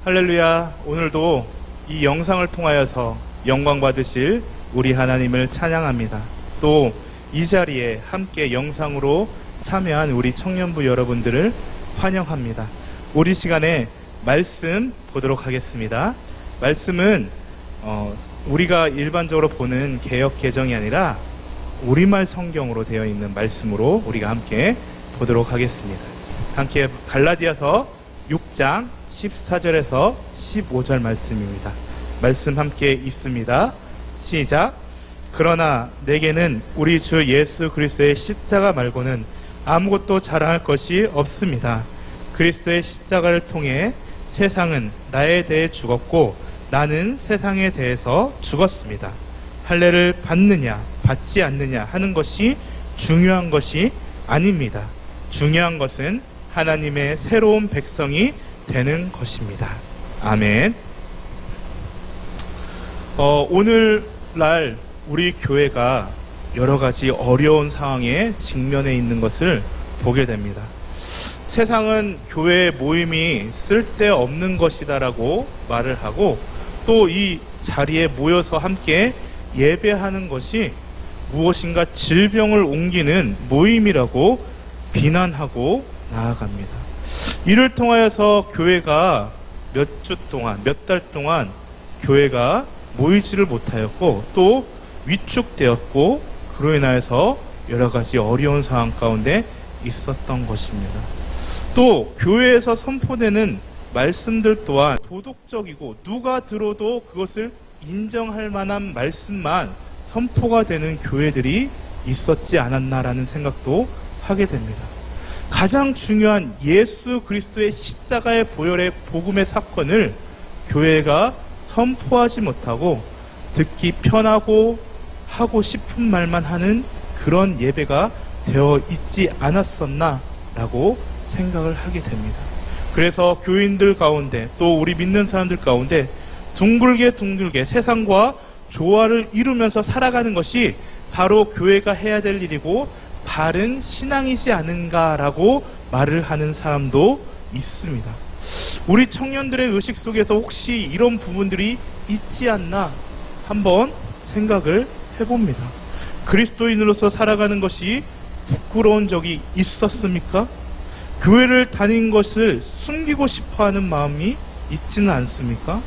할렐루야. 오늘도 이 영상을 통하여서 영광 받으실 우리 하나님을 찬양합니다. 또 이 자리에 함께 영상으로 참여한 우리 청년부 여러분들을 환영합니다. 우리 시간에 말씀 보도록 하겠습니다. 말씀은 우리가 일반적으로 보는 개역 개정이 아니라 우리말 성경으로 되어 있는 말씀으로 우리가 함께 보도록 하겠습니다. 함께 갈라디아서 6장 14절에서 15절 말씀입니다. 말씀 함께 있습니다. 시작. 그러나 내게는 우리 주 예수 그리스도의 십자가 말고는 아무것도 자랑할 것이 없습니다. 그리스도의 십자가를 통해 세상은 나에 대해 죽었고 나는 세상에 대해서 죽었습니다. 할례를 받느냐 받지 않느냐 하는 것이 중요한 것이 아닙니다. 중요한 것은 하나님의 새로운 백성이 되는 것입니다. 아멘. 오늘날 우리 교회가 여러 가지 어려운 상황에 직면해 있는 것을 보게 됩니다. 세상은 교회 모임이 쓸데없는 것이다라고 말을 하고 또 이 자리에 모여서 함께 예배하는 것이 무엇인가 질병을 옮기는 모임이라고 비난하고 나아갑니다. 이를 통하여서 교회가 몇 주 동안, 몇 달 동안 교회가 모이지를 못하였고 또 위축되었고 그로 인하여서 여러 가지 어려운 상황 가운데 있었던 것입니다. 또 교회에서 선포되는 말씀들 또한 도덕적이고 누가 들어도 그것을 인정할 만한 말씀만 선포가 되는 교회들이 있었지 않았나라는 생각도 하게 됩니다. 가장 중요한 예수 그리스도의 십자가의 보혈의 복음의 사건을 교회가 선포하지 못하고 듣기 편하고 하고 싶은 말만 하는 그런 예배가 되어 있지 않았었나라고 생각을 하게 됩니다. 그래서 교인들 가운데 또 우리 믿는 사람들 가운데 둥글게 세상과 조화를 이루면서 살아가는 것이 바로 교회가 해야 될 일이고 바른 신앙이지 않은가라고 말을 하는 사람도 있습니다. 우리 청년들의 의식 속에서 혹시 이런 부분들이 있지 않나 한번 생각을 해봅니다. 그리스도인으로서 살아가는 것이 부끄러운 적이 있었습니까? 교회를 다닌 것을 숨기고 싶어하는 마음이 있지는 않습니까?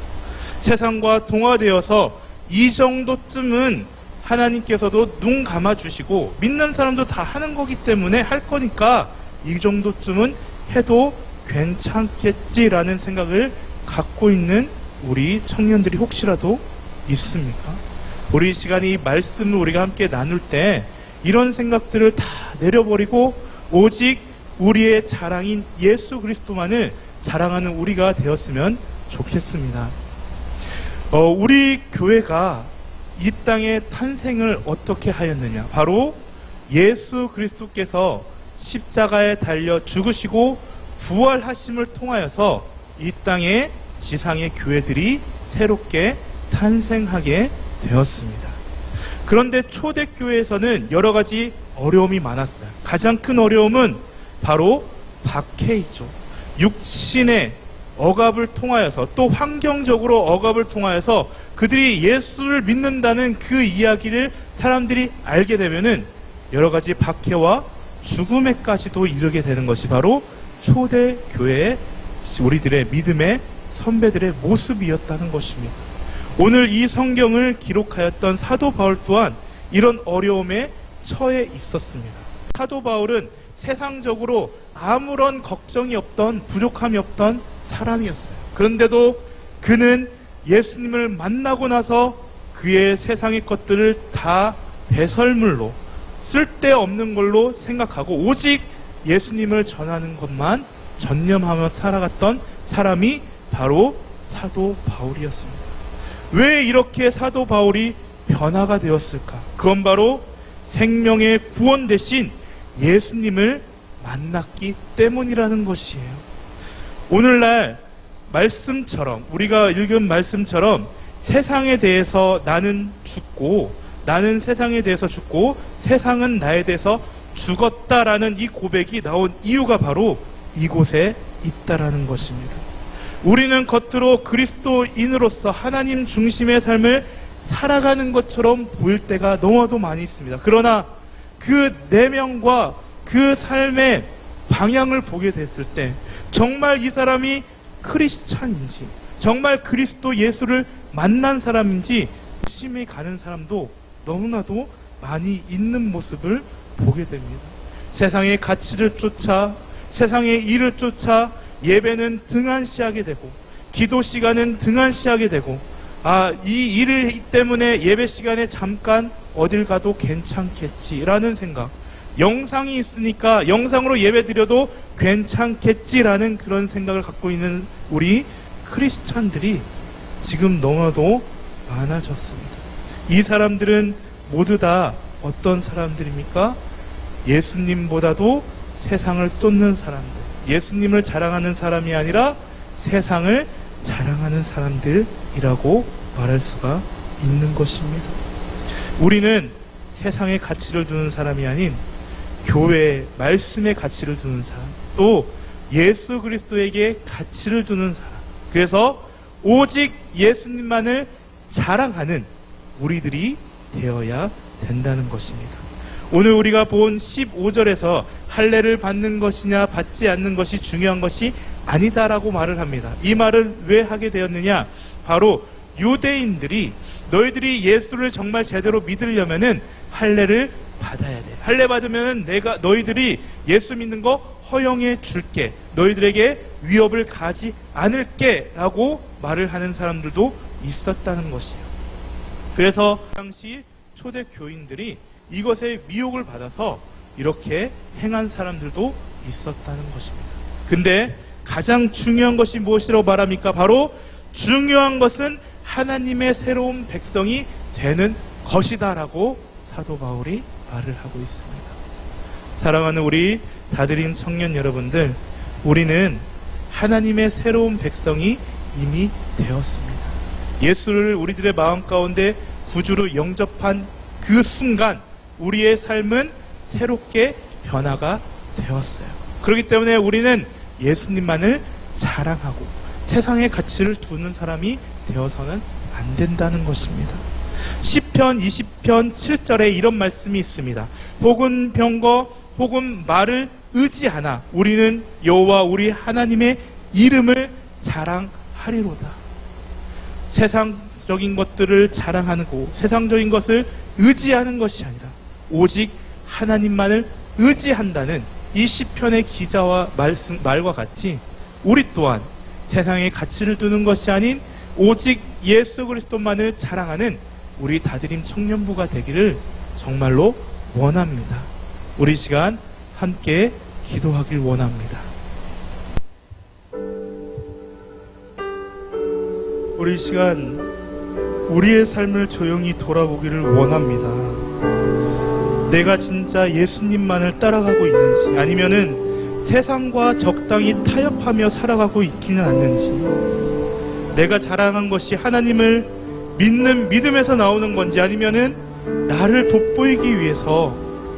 세상과 동화되어서 이 정도쯤은 하나님께서도 눈 감아주시고 믿는 사람도 다 하는 거기 때문에 할 거니까 이 정도쯤은 해도 괜찮겠지라는 생각을 갖고 있는 우리 청년들이 혹시라도 있습니까? 우리 시간이 말씀을 우리가 함께 나눌 때 이런 생각들을 다 내려버리고 오직 우리의 자랑인 예수 그리스도만을 자랑하는 우리가 되었으면 좋겠습니다. 우리 교회가 이 땅의 탄생을 어떻게 하였느냐? 바로 예수 그리스도께서 십자가에 달려 죽으시고 부활하심을 통하여서 이 땅의 지상의 교회들이 새롭게 탄생하게 되었습니다. 그런데 초대교회에서는 여러 가지 어려움이 많았어요. 가장 큰 어려움은 바로 박해이죠. 육신의 억압을 통하여서 또 환경적으로 억압을 통하여서 그들이 예수를 믿는다는 그 이야기를 사람들이 알게 되면은 여러 가지 박해와 죽음에까지도 이르게 되는 것이 바로 초대교회의 우리들의 믿음의 선배들의 모습이었다는 것입니다. 오늘 이 성경을 기록하였던 사도 바울 또한 이런 어려움에 처해 있었습니다. 사도 바울은 세상적으로 아무런 걱정이 없던 부족함이 없던 사람이었어요. 그런데도 그는 예수님을 만나고 나서 그의 세상의 것들을 다 배설물로 쓸데없는 걸로 생각하고 오직 예수님을 전하는 것만 전념하며 살아갔던 사람이 바로 사도 바울이었습니다. 왜 이렇게 사도 바울이 변화가 되었을까? 그건 바로 생명의 구원 대신 예수님을 만났기 때문이라는 것이에요. 오늘날 말씀처럼 우리가 읽은 말씀처럼 세상에 대해서 나는 죽고 나는 세상에 대해서 죽고 세상은 나에 대해서 죽었다라는 이 고백이 나온 이유가 바로 이곳에 있다라는 것입니다. 우리는 겉으로 그리스도인으로서 하나님 중심의 삶을 살아가는 것처럼 보일 때가 너무도 많이 있습니다. 그러나 그 내면과 그 삶의 방향을 보게 됐을 때 정말 이 사람이 크리스찬인지, 정말 그리스도 예수를 만난 사람인지 의심이 가는 사람도 너무나도 많이 있는 모습을 보게 됩니다. 세상의 가치를 쫓아, 세상의 일을 쫓아 예배는 등한시하게 되고, 기도 시간은 등한시하게 되고, 이 일을 때문에 예배 시간에 잠깐 어딜 가도 괜찮겠지라는 생각, 영상이 있으니까 영상으로 예배 드려도 괜찮겠지라는 그런 생각을 갖고 있는 우리 크리스찬들이 지금 너무나도 많아졌습니다. 이 사람들은 모두 다 어떤 사람들입니까? 예수님보다도 세상을 쫓는 사람들, 예수님을 자랑하는 사람이 아니라 세상을 자랑하는 사람들이라고 말할 수가 있는 것입니다. 우리는 세상의 가치를 두는 사람이 아닌 교회의 말씀의 가치를 두는 사람, 또 예수 그리스도에게 가치를 두는 사람, 그래서 오직 예수님만을 자랑하는 우리들이 되어야 된다는 것입니다. 오늘 우리가 본 15절에서 할례를 받는 것이냐 받지 않는 것이 중요한 것이 아니다라고 말을 합니다. 이 말은 왜 하게 되었느냐? 바로 유대인들이 너희들이 예수를 정말 제대로 믿으려면은 할례를 받아야 돼. 할례 받으면 너희들이 예수 믿는 거 허용해 줄게. 너희들에게 위협을 가지 않을게 라고 말을 하는 사람들도 있었다는 것이에요. 그래서 당시 초대 교인들이 이것에 미혹을 받아서 이렇게 행한 사람들도 있었다는 것입니다. 근데 가장 중요한 것이 무엇이라고 말합니까? 바로 중요한 것은 하나님의 새로운 백성이 되는 것이다 라고 사도 바울이 말을 하고 있습니다. 사랑하는 우리 다드림 청년 여러분들, 우리는 하나님의 새로운 백성이 이미 되었습니다. 예수를 우리들의 마음 가운데 구주로 영접한 그 순간 우리의 삶은 새롭게 변화가 되었어요. 그렇기 때문에 우리는 예수님만을 자랑하고 세상의 가치를 두는 사람이 되어서는 안 된다는 것입니다. 시편 20편 7절에 이런 말씀이 있습니다. 혹은 병거 혹은 말을 의지하나 우리는 여호와 우리 하나님의 이름을 자랑하리로다. 세상적인 것들을 자랑하고 세상적인 것을 의지하는 것이 아니라 오직 하나님만을 의지한다는 이 시편의 기자와 말과 같이 우리 또한 세상의 가치를 두는 것이 아닌 오직 예수 그리스도만을 자랑하는 우리 다드림 청년부가 되기를 정말로 원합니다. 우리 시간 함께 기도하길 원합니다. 우리 시간 우리의 삶을 조용히 돌아보기를 원합니다. 내가 진짜 예수님만을 따라가고 있는지, 아니면은 세상과 적당히 타협하며 살아가고 있기는 않는지, 내가 자랑한 것이 하나님을 믿는 믿음에서 나오는 건지, 아니면은 나를 돋보이기 위해서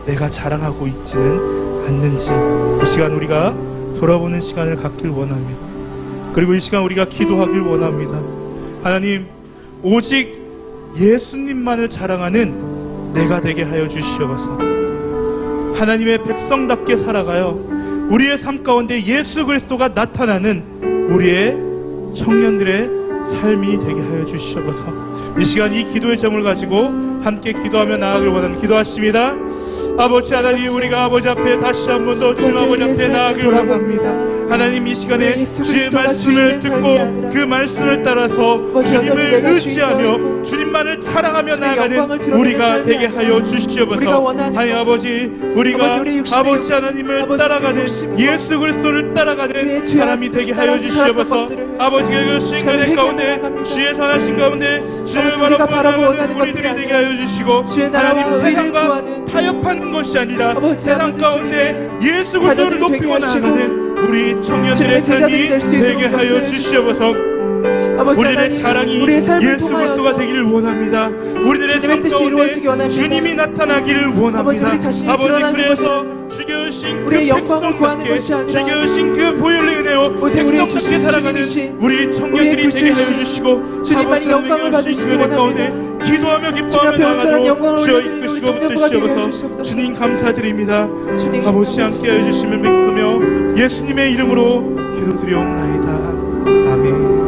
내가 자랑하고 있지는 않는지, 이 시간 우리가 돌아보는 시간을 갖길 원합니다. 그리고 이 시간 우리가 기도하길 원합니다. 하나님, 오직 예수님만을 자랑하는 내가 되게 하여 주시옵소서. 하나님의 백성답게 살아가요 우리의 삶 가운데 예수 그리스도가 나타나는 우리의 청년들의 삶이 되게 하여 주시옵소서. 이 시간 이 기도의 점을 가지고 함께 기도하며 나아가길 원합니다. 기도하십니다. 아버지 하나님, 우리가 아버지 앞에 다시 한 번 더 주님 아버지 앞에 나아가길 원합니다. 하나님, 이 시간에 주의 말씀을 듣고 그 말씀을 따라서 주님을 의지하며 주님만을 자랑하며 나아가는 우리가 되게 하여 주시옵소서. 하나님 아버지, 우리가 아버지 하나님을 따라가는 예수 그리스도를 따라가는 사람이 되게 하여 주시옵소서. 아버지가 그 시간의 가운데 주의 선하신 가운데 주님을 바라보는 우리들이 되게 하여 주시고, 하나님 세상과 타협하는 것이 아니라 세상 가운데 예수 그리스도를 높이고 나아가는 우리 청년들의 삶이 되게 하여 주시옵소서. 우리들의 자랑이 예수 그리스도가 되기를 원합니다. 우리들의 삶 가운데 주님이 나타나기를 원합니다. 아버지, 그래서 지겨우신 그 우리의 영광을 구하는 백성답게, 것이 아니라 지겨우신 그 보혈의 은혜로 오직 우리의 백성답게 주신 살아가는 주님이신 우리 청년들이 우리의 되게 하여 구주이신 주시고 주님만이 영광을 받으시기 그 가운데 원합니다. 기도하며 주님 기뻐하며 앞에 온전한 영광을 나아가도록 주여 올려드리는 우리 이끄시고 청년부가 되게 하여 붙드시옵소서. 주시옵소서. 주님 감사드립니다. 주님 아버지 함께 하여 주심을 믿으며 예수님의 이름으로 기도드리옵나이다. 아멘.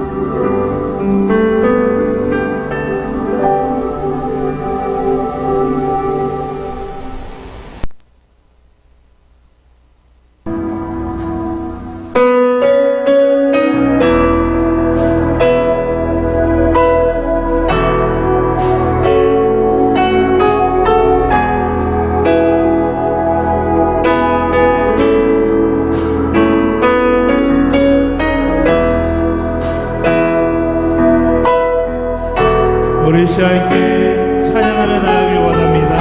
우리 시와 함께 찬양하며 나아가길 원합니다.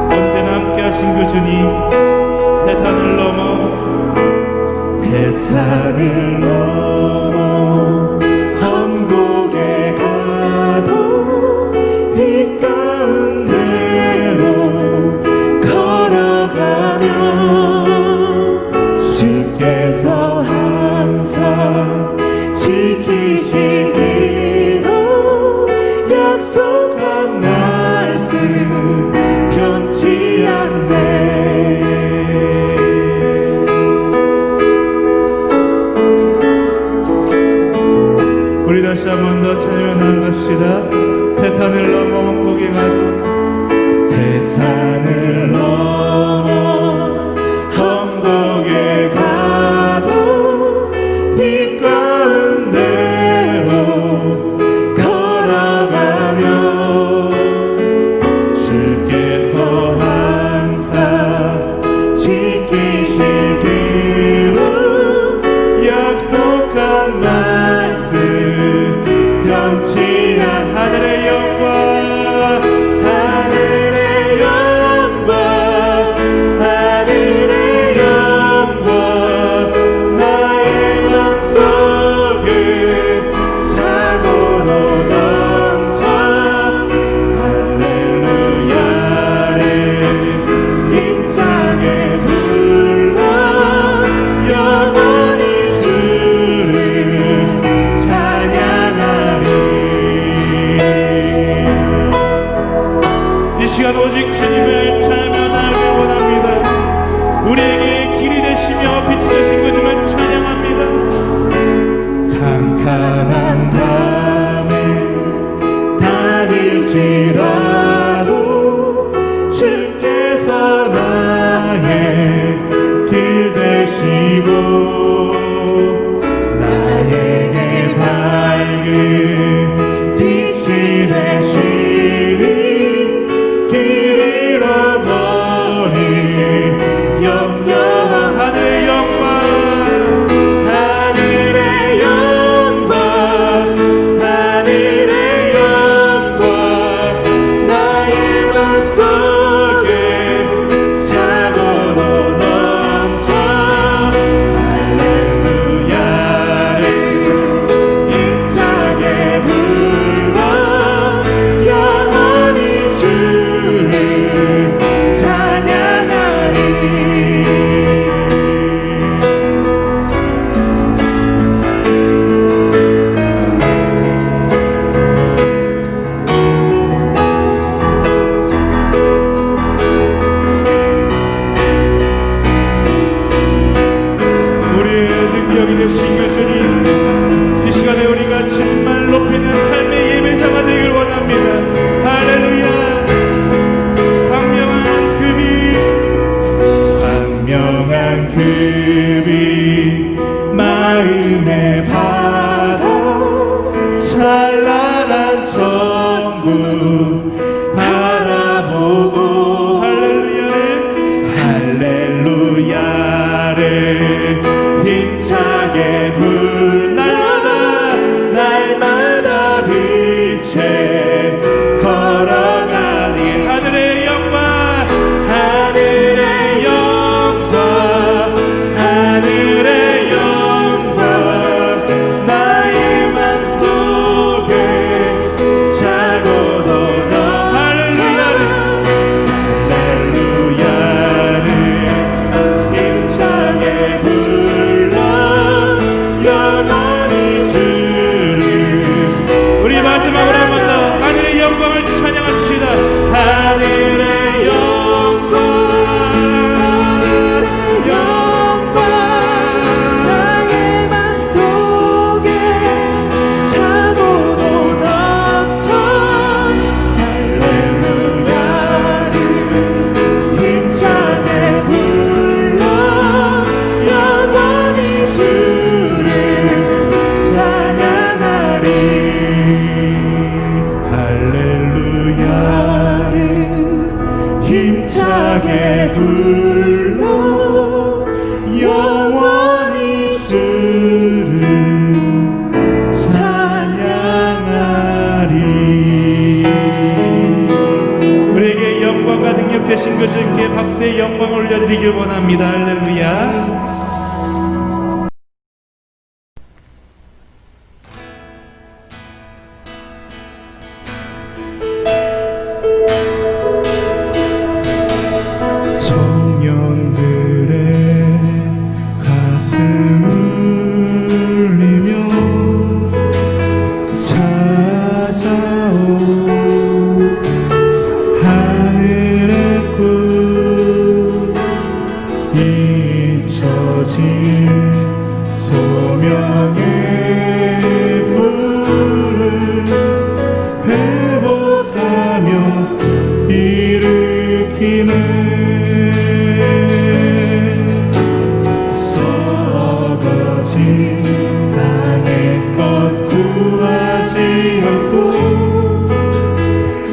언제나 함께 하신 그 주님, 대산을 넘어 한국에 가도 빛 가운데로 걸어가며 주께서 항상 지키시기로 약속한 말씀 변치 않네. 우리 다시 한 번 더 찬양해 나아갑시다. 대산을 넘어 한국에 가도 대산을 넘어 한국에 가도 빛 가운데로 걸어가며 주께서 항상 지키시기로 약속한 말씀 변치 않는 하늘의 영광, 하늘의 영광, 하늘의 영광, 나의 맘속에 차고도 넘쳐 할렐루야를 힘차게 불러 영원히 주를 찬양하리. 이 시간 오직 주님을 찬양하며 나아가길 원합니다. 우리에게 길이 되시며 빛이 되신 그 주님을 찬양합니다. 캄캄한 밤에 다닐지라도 주께서 나의 길 되시고 나에게 밝은 빛이 되시니 길 잃어버린 염려한 하늘의 영광, 하늘의 영광, 하늘의 영광, 나의 맘속에 차고도 넘쳐 할렐루야를 힘차게 불러 영원히 주를 찬양하리. 우리의 능력이 되신 그 주님, 이 시간에 우리가 주님만 높이는 삶의 예배자가 되길 원합니다. 할렐루야. 광명한 금이, 광명한 급이 마음의 바다 찬란한 천국 바라보고 할렐루야를 힘차게 불러 날마다 빛에 걸어가니 하늘의 영광, 하늘의 영광, 하늘의 영광, 나의 맘속에 차고도 넘쳐 할렐루야를 드리길 원합니다. 할렐루야. 청년들의 가슴 울리며 찾아오 하늘의 꿈 잊혀진 소명의 불을 회복하며 일으키는 땅의 것 구하지 않고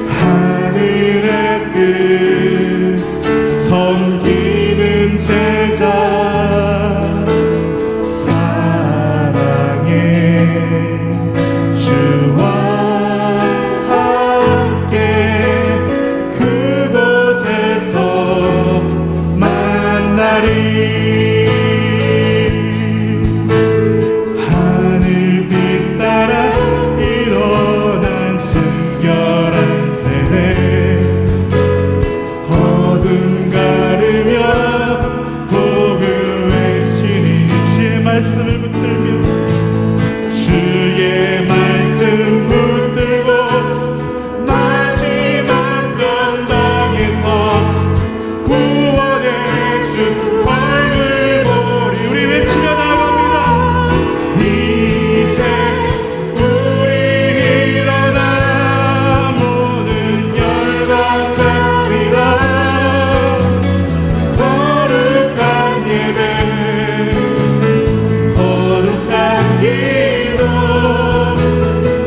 하늘의 뜻 섬기는 제자 사랑의 주와 함께 그곳에서 만나리. 말씀을 붙들며 주의 말씀 붙들고 마지막 변방에서 구원의 주 얼굴 보리. 우리 외치며 나갑니다. 이제 우리 일어나 모든 열방 같으리라. 거룩한 예배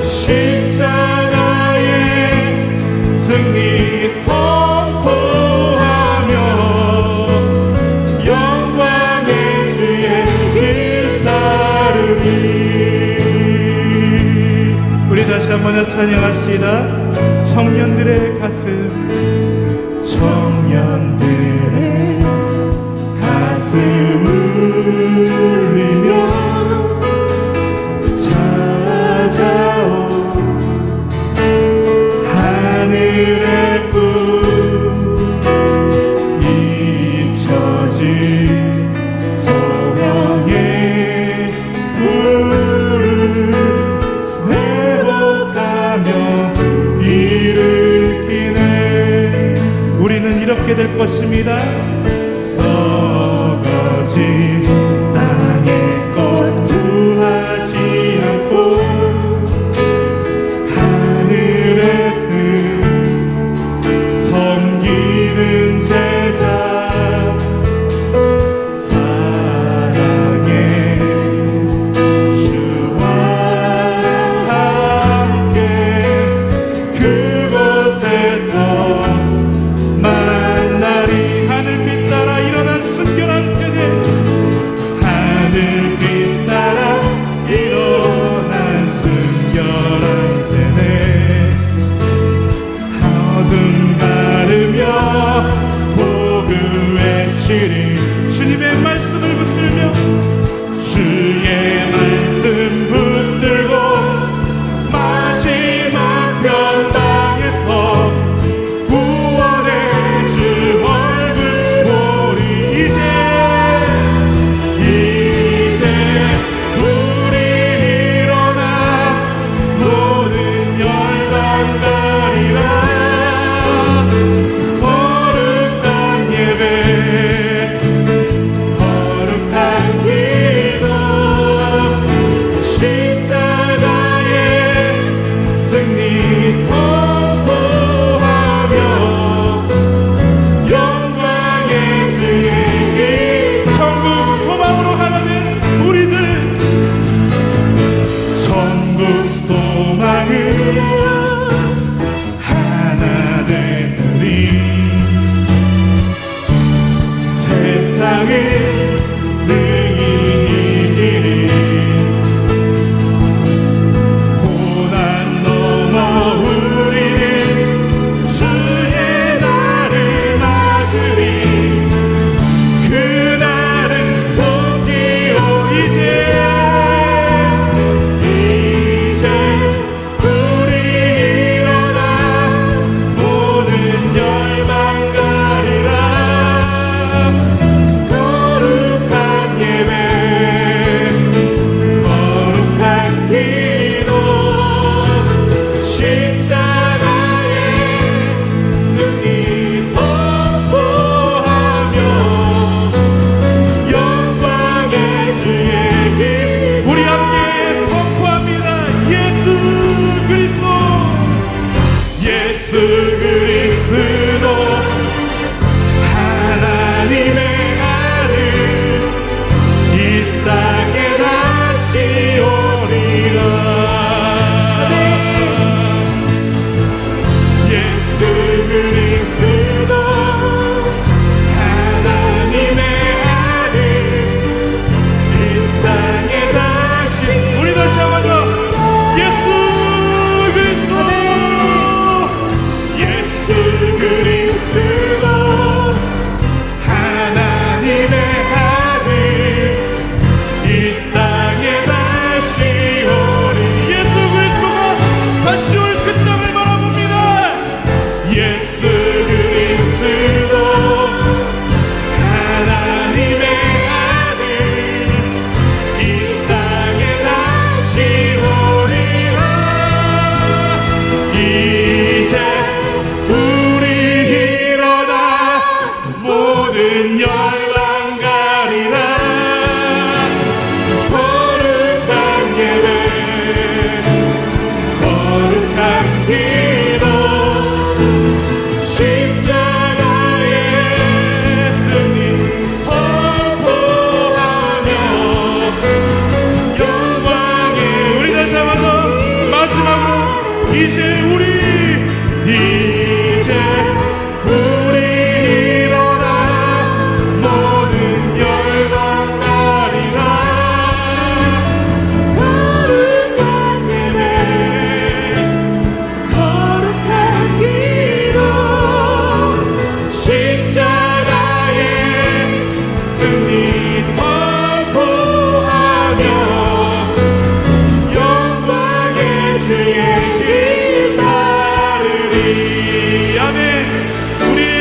십자가의 승리 선포하며 영광의 주의 길 따르리. 우리 다시 한번 찬양합시다. 청년들의 가슴 청년들의 가슴 울리며 찾아오 하늘의 꿈 잊혀진 소명의 불을 회복하며 일으키네. 우리는 이렇게 될 것입니다. 썩어진 땅의 것 구하지 않고 하늘의 뜻 섬기는 제자 사랑의 주와 함께 그곳에서 만나리. 하늘빛 이제 우리 일어나 모든 열방 가리라. 거룩한 예배 거룩한 기도 십자가의 승리 선포하며 영광의 주의 길 따르리. 아멘. 우리의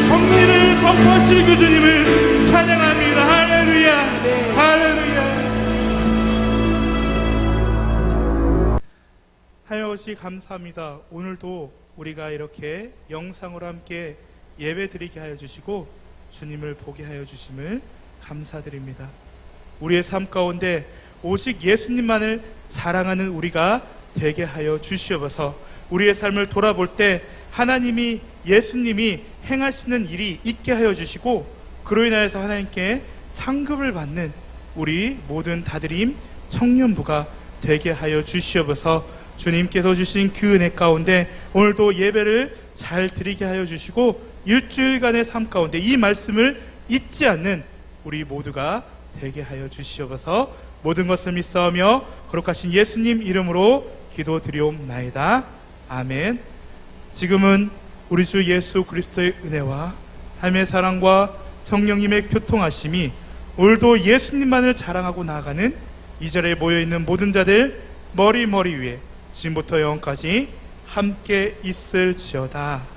성리를 선포하실 그 주님을 찬양합니다. 할렐루야. 할렐루야. 하여시 감사합니다. 오늘도 우리가 이렇게 영상으로 함께 예배 드리게 하여 주시고 주님을 보게 하여 주심을 감사드립니다. 우리의 삶 가운데 오직 예수님만을 자랑하는 우리가 되게 하여 주시옵소서. 우리의 삶을 돌아볼 때 하나님이, 예수님이 행하시는 일이 있게 하여 주시고 그로 인하여서 하나님께 상급을 받는 우리 모든 다드림 청년부가 되게 하여 주시옵소서. 주님께서 주신 그 은혜 가운데 오늘도 예배를 잘 드리게 하여 주시고 일주일간의 삶 가운데 이 말씀을 잊지 않는 우리 모두가 되게 하여 주시옵소서. 모든 것을 믿사오며 거룩하신 예수님 이름으로 기도드리옵나이다. 아멘. 지금은 우리 주 예수 그리스도의 은혜와 하나님의 사랑과 성령님의 교통하심이 오늘도 예수님만을 자랑하고 나아가는 이 자리에 모여있는 모든 자들 머리 위에 지금부터 영원까지 함께 있을지어다.